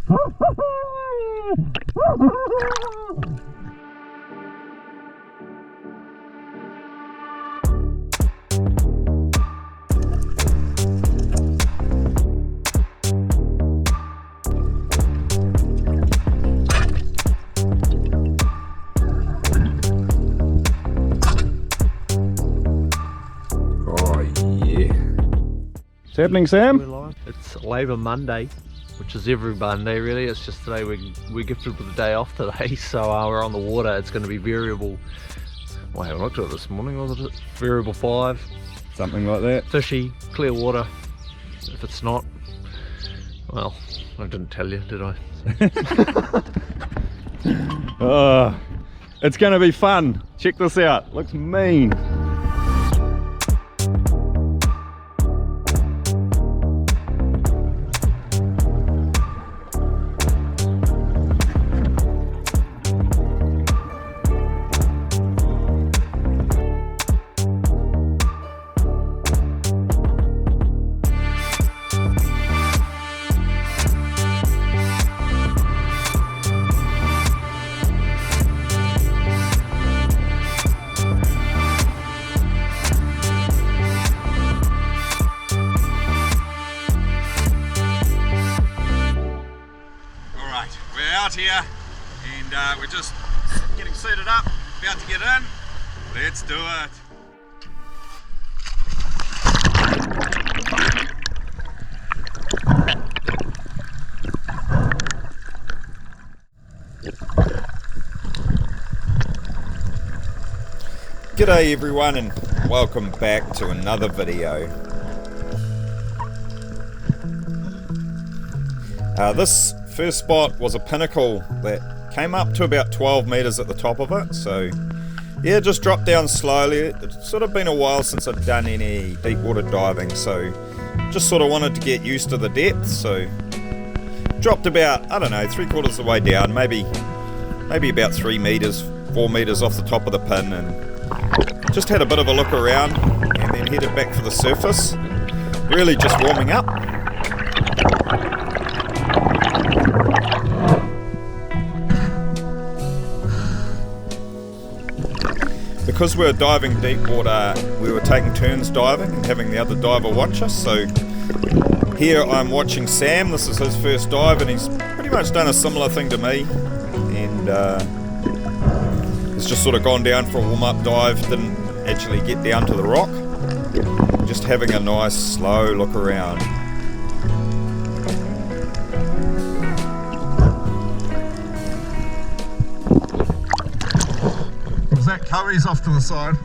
What's happening, Sam? It's Labour Monday, which is every Monday really. It's just today we're gifted with a day off today, so we're on the water. It's going to be variable. Well, I haven't looked at it this morning, was it? Variable 5. Something like that. Fishy, clear water. If it's not, well, I didn't tell you, did I? Oh, it's going to be fun. Check this out. Looks mean. Here and we're just getting suited up, about to get in. Let's do it. G'day everyone and welcome back to another video. This first spot was a Pinnacle that came up to about 12 meters at the top of it, so yeah, just dropped down slowly. It's sort of been a while since I've done any deep water diving, so just sort of wanted to get used to the depth. So dropped about, I don't know, 3/4 of the way down, maybe about 3 meters, 4 meters off the top of the pin, and just had a bit of a look around and then headed back for the surface, really just warming up. Because we were diving deep water, we were taking turns diving and having the other diver watch us. So here I'm watching Sam. This is his first dive and he's pretty much done a similar thing to me, and he's just sort of gone down for a warm-up dive, didn't actually get down to the rock, just having a nice slow look around. Was that Kohe's off to the side?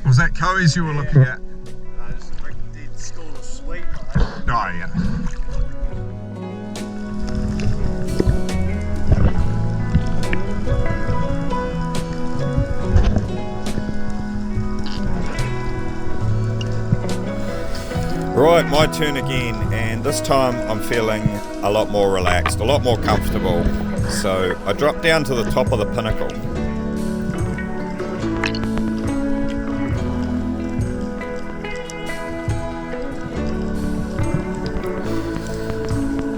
Was that Kohe's you were looking at? No, just a dead school of sweet. Oh yeah. Right, my turn again, and this time I'm feeling a lot more relaxed, a lot more comfortable. So I dropped down to the top of the Pinnacle.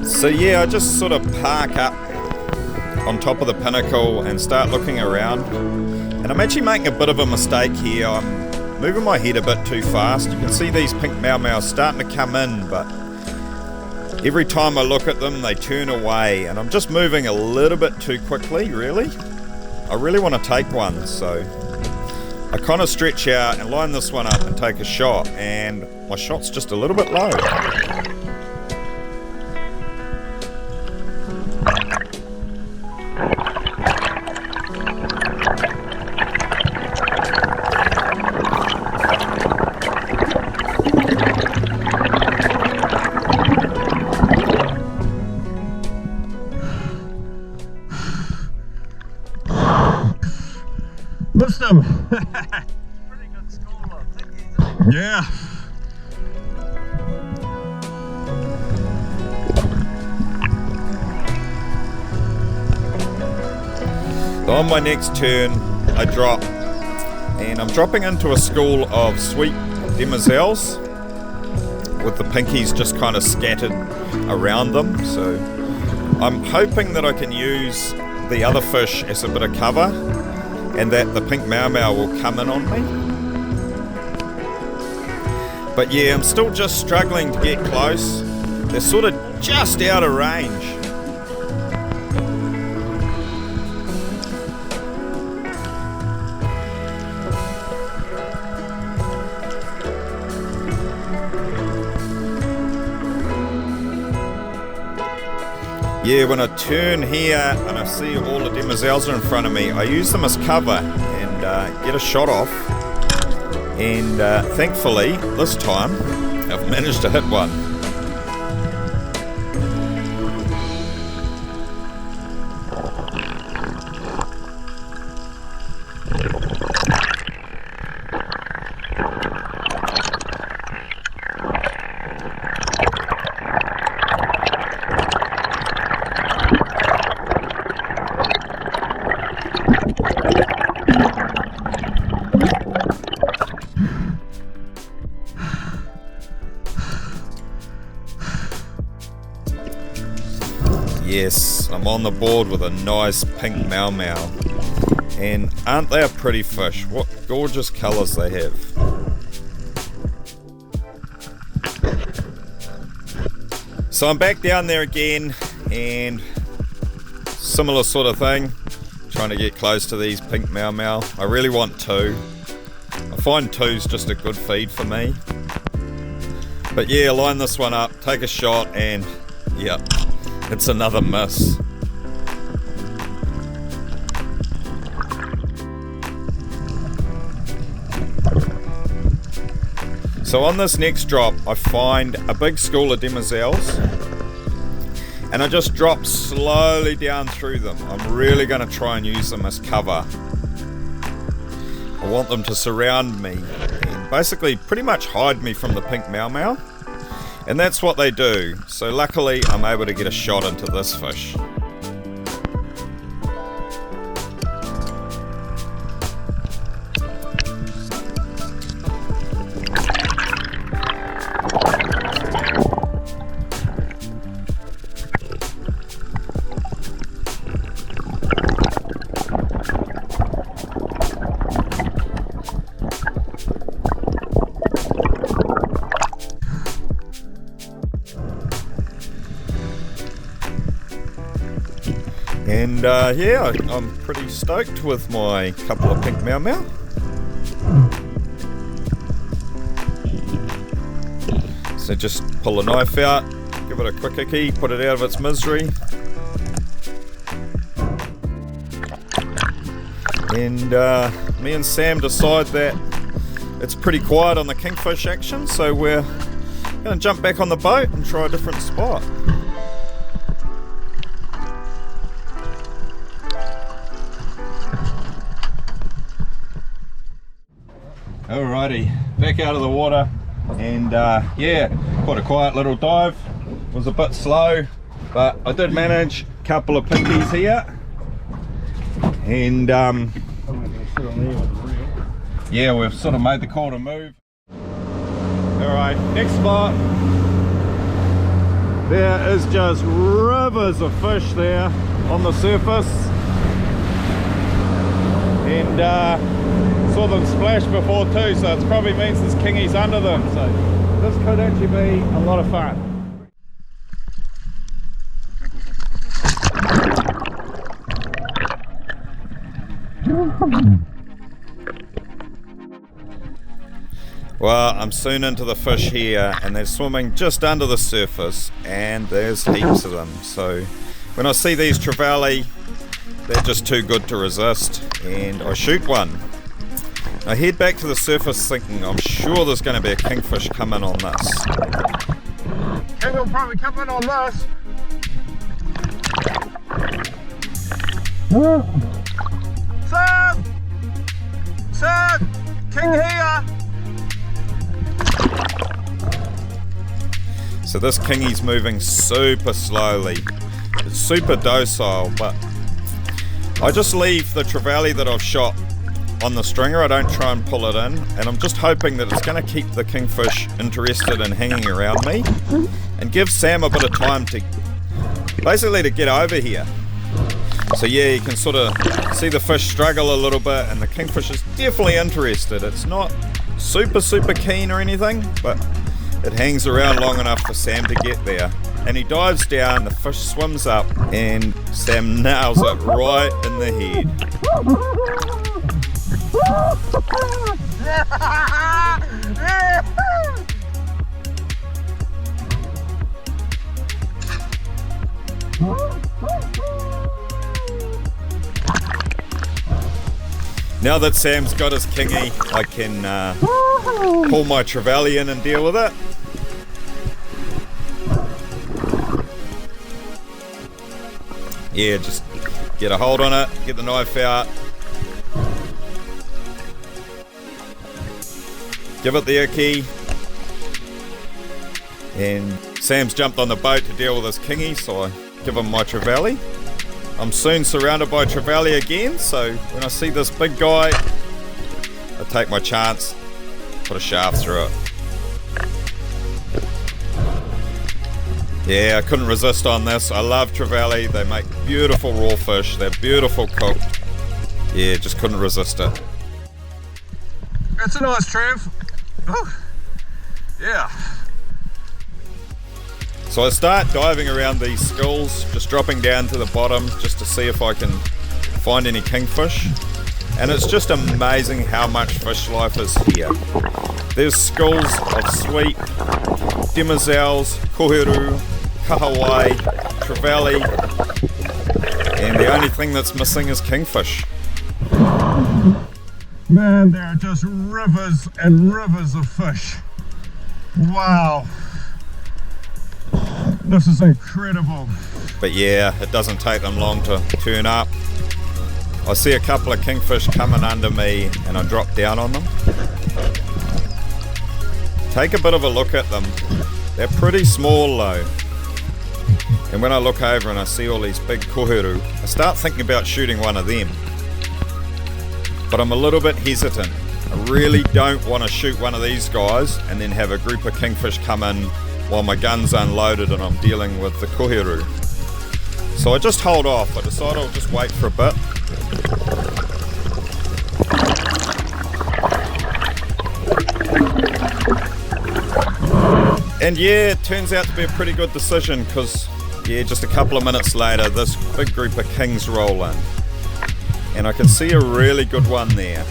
So yeah, I just sort of park up on top of the Pinnacle and start looking around. And I'm actually making a bit of a mistake here. I'm moving my head a bit too fast. You can see these Pink Maumau starting to come in, but every time I look at them, they turn away, and I'm just moving a little bit too quickly, really. I really want to take one, so I kind of stretch out and line this one up and take a shot, and my shot's just a little bit low. Missed him. Pretty good score, I think. Yeah. So on my next turn, I drop, and I'm dropping into a school of sweet Demoiselles. with the pinkies just kind of scattered around them. So I'm hoping that I can use the other fish as a bit of cover and that the Pink Maumau will come in on me. But yeah, I'm still just struggling to get close. They're sort of just out of range. Yeah, when I turn here and I see all the Demoiselles are in front of me, I use them as cover and get a shot off. And thankfully, this time, I've managed to hit one. Yes, I'm on the board with a nice Pink Maumau. And aren't they a pretty fish? What gorgeous colours they have. So I'm back down there again, and similar sort of thing. Trying to get close to these Pink Maumau. I really want 2. I find 2's just a good feed for me. But yeah, line this one up, take a shot, and yep. It's another miss. So on this next drop, I find a big school of Demoiselles, and I just drop slowly down through them. I'm really going to try and use them as cover. I want them to surround me and basically pretty much hide me from the Pink Maumau. And that's what they do. So luckily I'm able to get a shot into this fish. And yeah, I'm pretty stoked with my couple of Pink Maumau. So just pull the knife out, give it a quick icky, put it out of its misery. And me and Sam decide that it's pretty quiet on the kingfish action, so we're going to jump back on the boat and try a different spot. Alrighty, back out of the water, and yeah, quite a quiet little dive. Was a bit slow, but I did manage a couple of pinkies here, and yeah, we've sort of made the call to move. Alright, next spot. There is just rivers of fish there on the surface, and saw them splash before too, so it probably means there's kingies under them, so this could actually be a lot of fun. Well, I'm soon into the fish here, and they're swimming just under the surface, and there's heaps of them. So when I see these Trevally, they're just too good to resist, and I shoot one. I head back to the surface thinking I'm sure there's going to be a kingfish coming on this. King will probably come in on this. Sam! Sam! King here! So this kingie's moving super slowly. It's super docile, but I just leave the Trevally that I've shot on the stringer. I don't try and pull it in, and I'm just hoping that it's going to keep the kingfish interested in hanging around me and give Sam a bit of time to basically to get over here. So yeah, you can sort of see the fish struggle a little bit, and the kingfish is definitely interested. It's not super keen or anything, but it hangs around long enough for Sam to get there. And he dives down, the fish swims up, and Sam nails it right in the head. Now that Sam's got his kingy, I can pull my Trevally in and deal with it. Yeah, just get a hold on it, get the knife out, give it the icky, and Sam's jumped on the boat to deal with his kingy, so I give him my Trevally. I'm soon surrounded by Trevally again, so when I see this big guy, I take my chance, put a shaft through it. Yeah, I couldn't resist on this. I love Trevally. They make beautiful raw fish. They're beautiful cooked. Yeah, just couldn't resist it. That's a nice Trev. Oh, yeah. So I start diving around these schools, just dropping down to the bottom just to see if I can find any kingfish. And it's just amazing how much fish life is here. There's schools of sweet, Demoiselles, Koherau, Kahawai, Trevally, and the only thing that's missing is kingfish. Man, there are just rivers and rivers of fish. Wow. This is incredible. But yeah, it doesn't take them long to turn up. I see a couple of kingfish coming under me and I drop down on them. Take a bit of a look at them. They're pretty small though. And when I look over and I see all these big koherau, I start thinking about shooting one of them. But I'm a little bit hesitant. I really don't want to shoot one of these guys and then have a group of kingfish come in while my gun's unloaded and I'm dealing with the koherau. So I just hold off. I decide I'll just wait for a bit. And yeah, it turns out to be a pretty good decision because, yeah, just a couple of minutes later, this big group of kings roll in. And I can see a really good one there.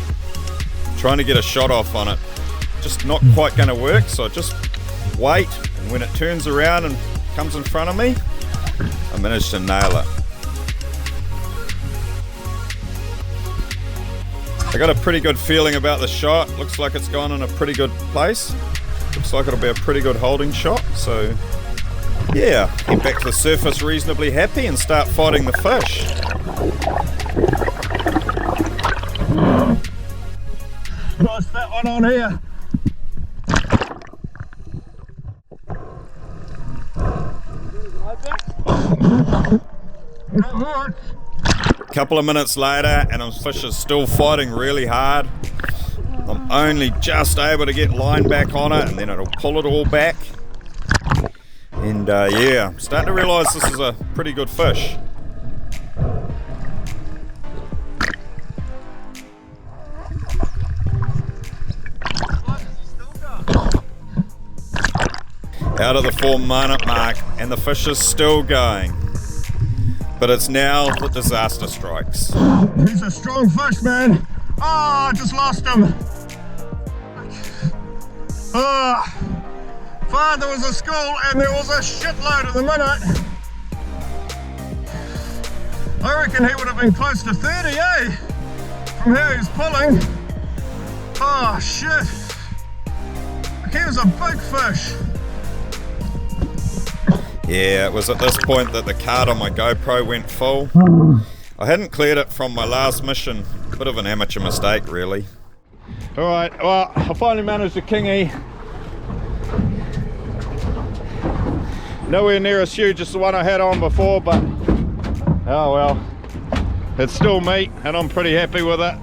Trying to get a shot off on it. Just not quite going to work, so I just wait. And when it turns around and comes in front of me, I manage to nail it. I got a pretty good feeling about the shot. Looks like it's gone in a pretty good place. Looks like it'll be a pretty good holding shot. So yeah, get back to the surface reasonably happy and start fighting the fish. Nice fat one on here. A couple of minutes later and the fish is still fighting really hard. I'm only just able to get line back on it and then it'll pull it all back. And yeah, I'm starting to realise this is a pretty good fish. Out of the 4-minute mark and the fish is still going. But it's now that disaster strikes. He's a strong fish, man. Oh, I just lost him. Far there was a school and there was a shitload at the minute. I reckon he would have been close to 30, eh? From how he's pulling. Oh, shit. He was a big fish. Yeah, it was at this point that the card on my GoPro went full. I hadn't cleared it from my last mission. Bit of an amateur mistake, really. Alright, well, I finally managed a kingy. Nowhere near as huge as the one I had on before, but oh well. It's still meat and I'm pretty happy with it.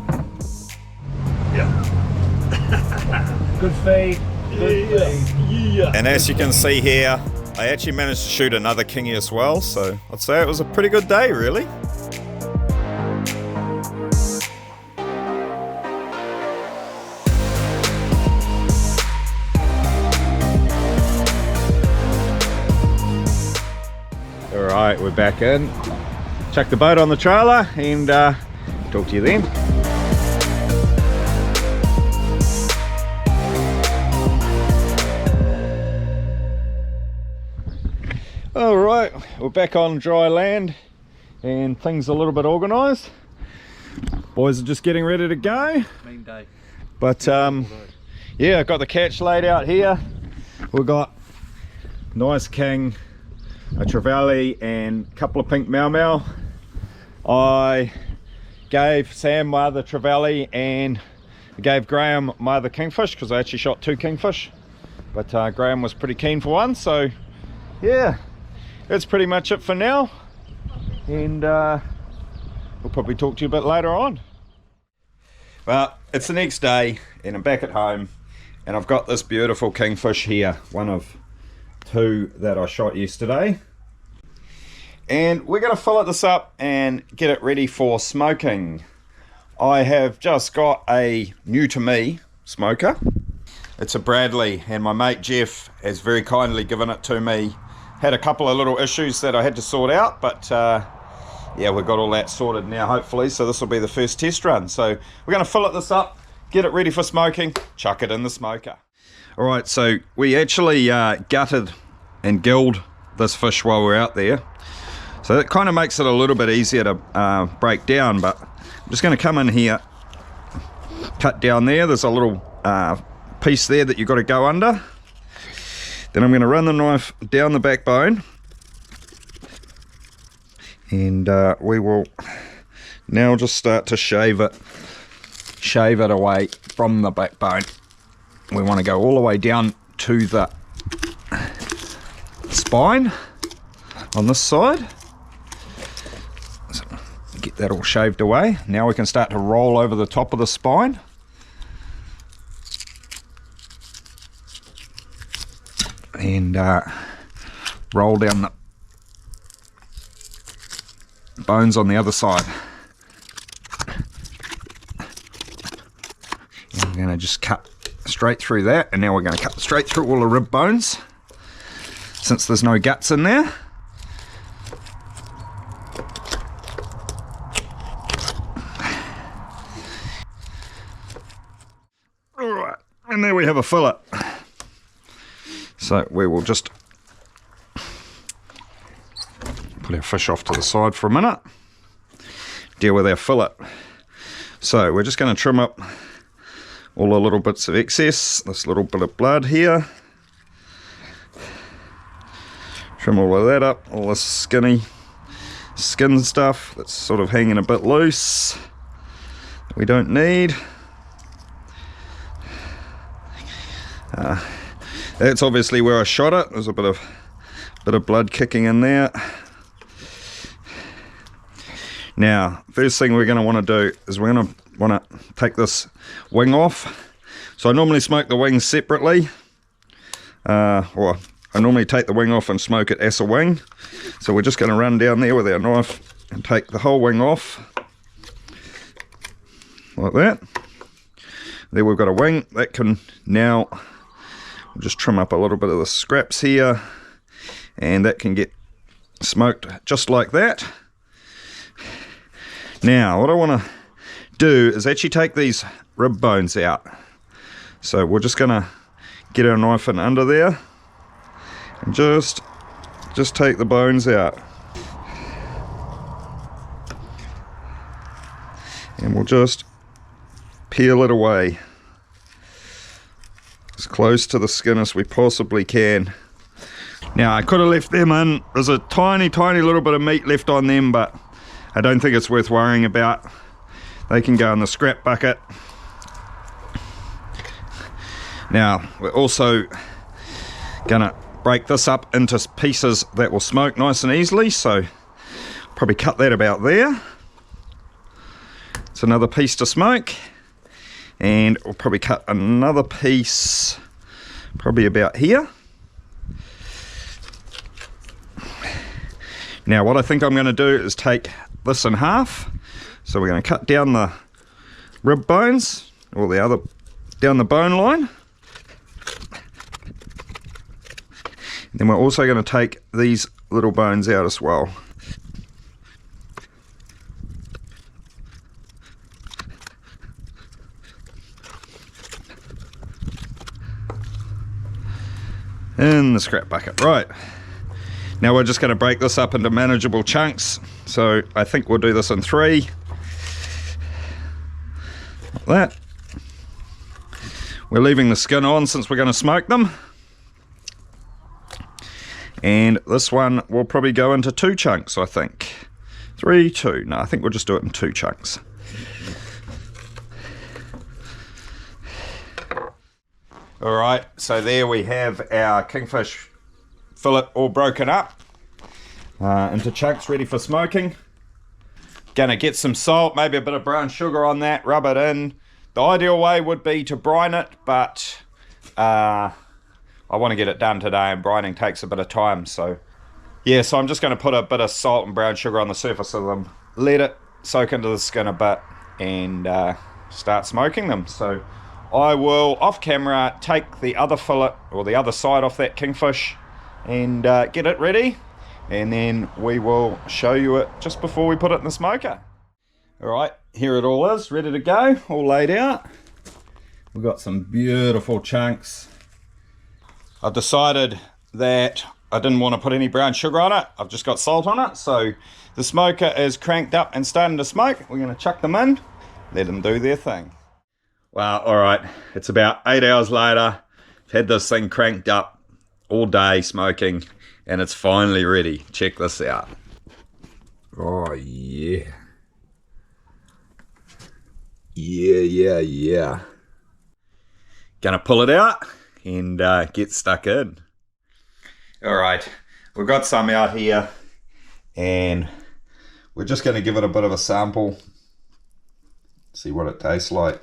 Good feed. Good feed. And as you can see here, I actually managed to shoot another kingy as well, so I'd say it was a pretty good day, really. Alright, we're back in. Chuck the boat on the trailer and talk to you then. Alright, we're back on dry land and things are a little bit organised. Boys are just getting ready to go. Mean day. But yeah, I've got the catch laid out here. We've got nice king, a Trevally and a couple of Pink Maumau. I gave Sam my other Trevally and I gave Graham my other kingfish because I actually shot 2 kingfish. But Graham was pretty keen for one, so yeah. That's pretty much it for now, and we'll probably talk to you a bit later on. Well, it's the next day and I'm back at home and I've got this beautiful kingfish here, one of 2 that I shot yesterday, and we're going to fillet this up and get it ready for smoking. I have just got a new to me smoker. It's a Bradley and my mate Jeff has very kindly given it to me. Had a couple of little issues that I had to sort out, but yeah, we've got all that sorted now hopefully, so this will be the first test run. So we're going to fillet this up, get it ready for smoking, chuck it in the smoker. Alright, so we actually gutted and gilled this fish while we're out there, so that kind of makes it a little bit easier to break down. But I'm just going to come in here, cut down there, there's a little piece there that you've got to go under. Then I'm going to run the knife down the backbone, and we will now just start to shave it away from the backbone. We want to go all the way down to the spine on this side. So get that all shaved away. Now we can start to roll over the top of the spine. And roll down the bones on the other side. And we're going to just cut straight through that, and now we're going to cut straight through all the rib bones since there's no guts in there. Alright, and there we have a fillet. So we will just put our fish off to the side for a minute, deal with our fillet. So we're just going to trim up all the little bits of excess, this little bit of blood here. Trim all of that up, all this skin stuff that's sort of hanging a bit loose that we don't need. That's obviously where I shot it. There's a bit of blood kicking in there. Now, first thing we're going to want to do is we're going to want to take this wing off. So I normally smoke the wings separately, or I normally take the wing off and smoke it as a wing. So we're just going to run down there with our knife and take the whole wing off, like that. There we've got a wing that can now. We'll just trim up a little bit of the scraps here, and that can get smoked just like that. Now what I want to do is actually take these rib bones out. So we're just going to get our knife in under there and just take the bones out, and we'll just peel it away as close to the skin as we possibly can. Now I could have left them in. There's a tiny little bit of meat left on them, but I don't think it's worth worrying about. They can go in the scrap bucket. Now we're also gonna break this up into pieces that will smoke nice and easily, so probably cut that about there. It's another piece to smoke. And we'll probably cut another piece probably about here. Now what I think I'm going to do is take this in half. So we're going to cut down the rib bones, or the other, down the bone line. And then we're also going to take these little bones out as well. In the scrap bucket. Right, now we're just going to break this up into manageable chunks, so I think we'll do this in 3, like that. We're leaving the skin on since we're going to smoke them, and this one will probably go into 2 chunks, I think. 3, 2, no, I think we'll just do it in 2 chunks. Alright, so there we have our kingfish fillet all broken up into chunks ready for smoking. Gonna get some salt, maybe a bit of brown sugar on that, rub it in. The ideal way would be to brine it, but I want to get it done today, and brining takes a bit of time. So yeah, so I'm just going to put a bit of salt and brown sugar on the surface of them, let it soak into the skin a bit, and start smoking them. So I will, off camera, take the other fillet, or the other side off that kingfish, and get it ready, and then we will show you it just before we put it in the smoker. Alright, here it all is, ready to go, all laid out. We've got some beautiful chunks. I've decided that I didn't want to put any brown sugar on it, I've just got salt on it, so the smoker is cranked up and starting to smoke. We're going to chuck them in, let them do their thing. Well, alright, it's about 8 hours later. I've had this thing cranked up all day smoking, and it's finally ready. Check this out. Oh yeah. Yeah. Gonna pull it out and get stuck in. Alright, we've got some out here, and we're just gonna give it a bit of a sample. See what it tastes like.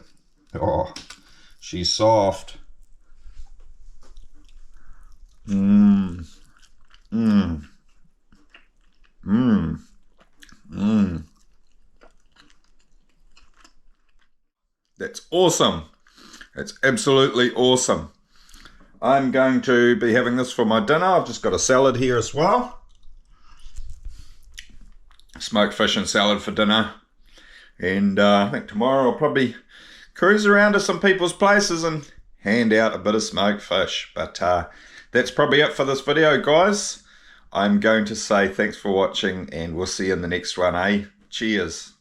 Oh, she's soft. That's awesome. It's absolutely awesome. I'm going to be having this for my dinner. I've just got a salad here as well. Smoked fish and salad for dinner. And I think tomorrow I'll probably cruise around to some people's places and hand out a bit of smoked fish. But that's probably it for this video, guys. I'm going to say thanks for watching, and we'll see you in the next one, eh? Cheers.